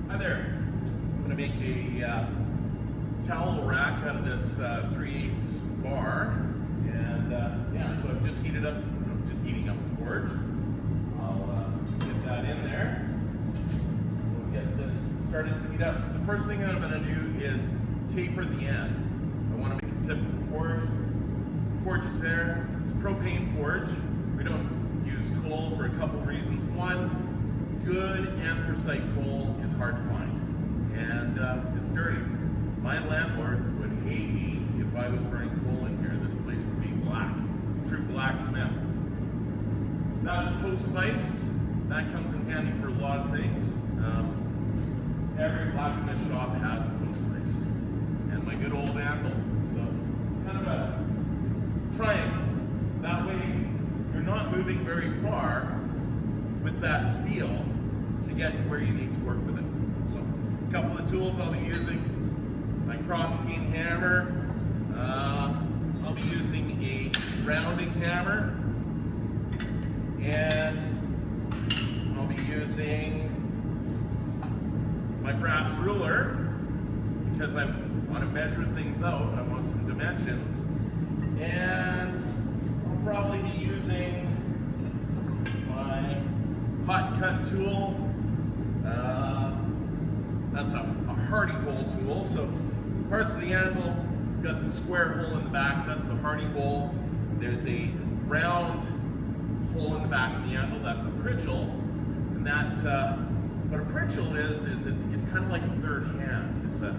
Hi there. I'm going to make a towel rack out of this 3/8 bar, and yeah, so I've just heated up. I'm just heating up the forge. I'll get that in there. We'll get this started to heat up. So the first thing I'm going to do is taper the end. I want to make a tip of the forge. The forge is there. It's a propane forge. We don't use coal for a couple reasons. One, good anthracite coal is hard to find, and it's dirty. My landlord would hate me if I was burning coal in here. This place would be black, true blacksmith. That's a post vise. That comes in handy for a lot of things. Every blacksmith shop has a post vise, and my good old anvil. So it's kind of a triangle. That way, you're not moving very far with that steel to get to where you need to work with it. So a couple of tools I'll be using. My cross peen hammer. I'll be using a rounding hammer, and I'll be using my brass ruler because I want to measure things out. I want some dimensions, and I'll probably be using my hot cut tool. That's a hardy hole tool. So parts of the anvil, you've got the square hole in the back, that's the hardy hole. There's a round hole in the back of the anvil, that's a pritchel. And that, what a pritchel is it's kind of like a third hand. It's a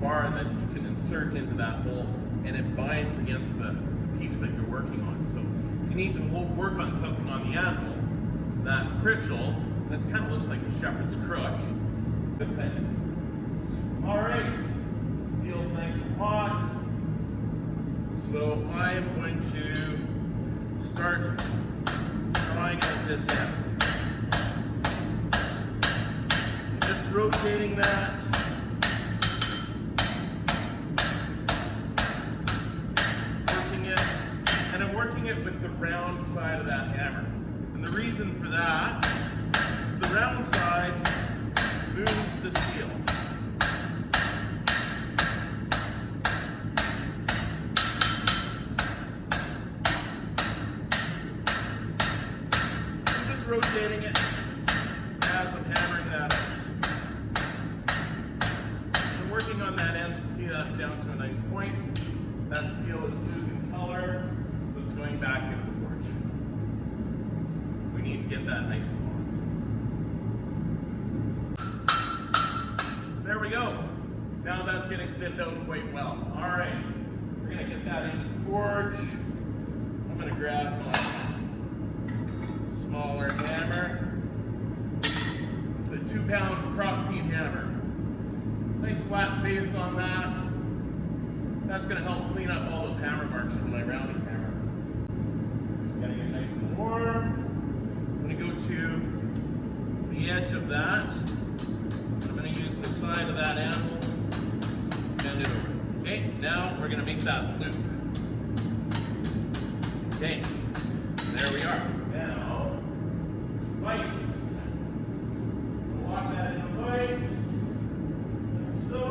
bar that you can insert into that hole, and it binds against the piece that you're working on. So if you need to work on something on the anvil, that pritchel, that kind of looks like a shepherd's crook. Good thing. All right, steel's nice and hot. So I am going to start drawing out this end. Just rotating that. Working it, and I'm working it with the round side of that hammer. And the reason for that is the round side moves the steel. I'm just rotating it as I'm hammering that out. I'm working on that end. See, that's down to a nice point. That steel is losing color, so it's going back into the forge. We need to get that nice and hot. There we go. Now that's getting thinned out quite well. All right, we're gonna get that into the forge. I'm gonna grab my smaller hammer. It's a 2-pound cross peen hammer. Nice flat face on that. That's gonna help clean up all those hammer marks from my rounding hammer. Gotta get nice and warm. I'm gonna go to the edge of that. I'm going to use the side of that anvil, bend it over. Okay, now we're going to make that loop. Okay, there we are. Now, vise. Lock that in the vise, like so.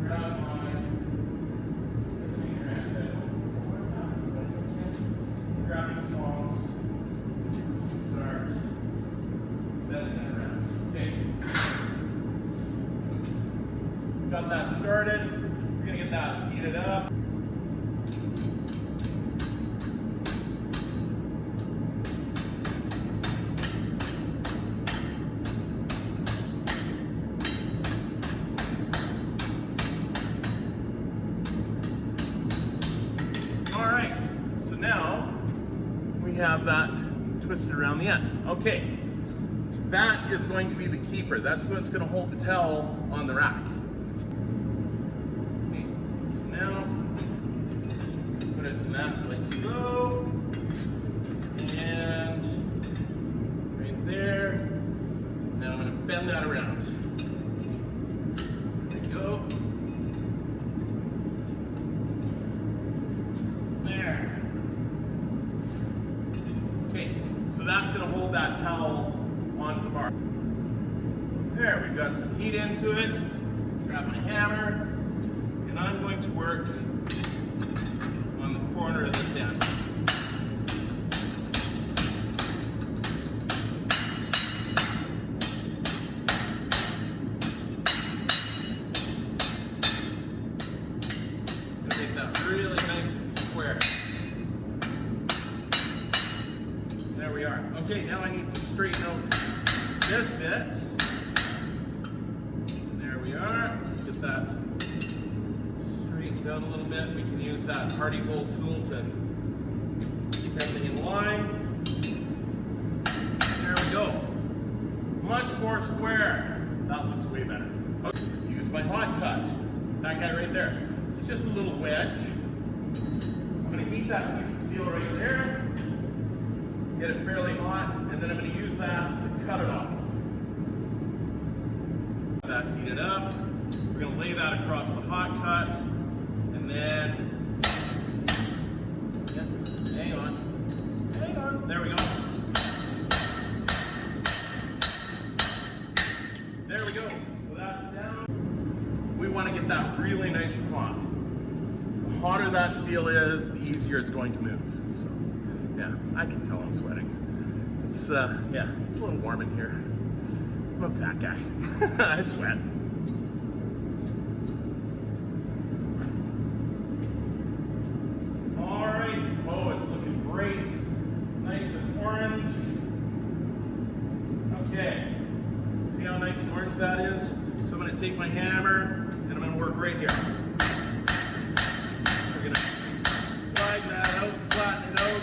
Grab my finger and grab these songs. Start bending that around. Okay. Got that started. We're going to get that heated up. All right, so now we have that twisted around the end. Okay, that is going to be the keeper. That's what's going to hold the towel on the rack. Okay, so now put it in that like so, and right there. Now I'm going to bend that around. There we go. There. Okay, so that's going to hold that towel onto the bar. There There, we've got some heat into it. Grab my hammer, and I'm going to work on the corner of this end. Make that really nice and square. There we are. Okay, now I need to straighten out this bit. There we are. Get that straightened out a little bit. We can use that Hardy Bolt tool to keep everything in line. There we go. Much more square. That looks way better. Okay. Use my hot cut. That guy right there. It's just a little wedge. I'm going to heat that piece of steel right there. Get it fairly hot, and then I'm going to use that to cut it off. That heated up. We're going to lay that across the hot cut, and then, hang on, there we go. There we go, so that's down. We want to get that really nice and hot. The hotter that steel is, the easier it's going to move. So, yeah, I can tell I'm sweating. It's, yeah, it's a little warm in here. I'm a fat guy. I sweat. All right. Oh, it's looking great. Nice and orange. Okay. See how nice and orange that is? So I'm going to take my hammer and I'm going to work right here. We're going to widen that out, flatten it out,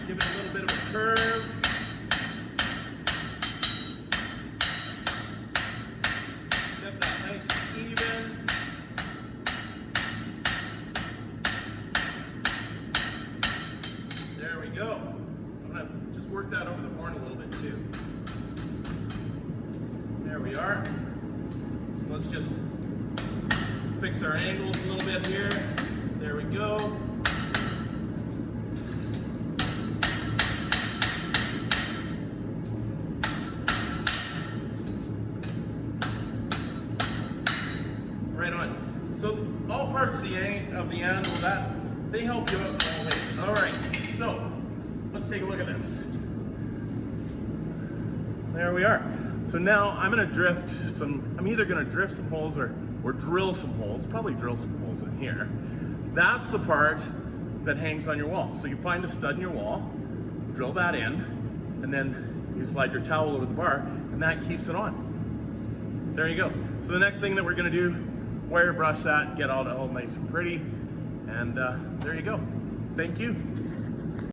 give it a little bit of a curve. Get that nice and even. There we go. I'm going to just work that over the horn a little bit too. There we are. So let's just fix our angles a little bit here. There we go. Right on. So all parts of the anvil, that they help you out all ways. All right. So let's take a look at this. There we are. So now I'm going to drift some. I'm either going to drift some holes or drill some holes. Probably drill some holes in here. That's the part that hangs on your wall. So you find a stud in your wall, drill that in, and then you slide your towel over the bar, and that keeps it on. There you go. So the next thing that we're going to do, wire brush that, get all nice and pretty, and there you go. Thank you.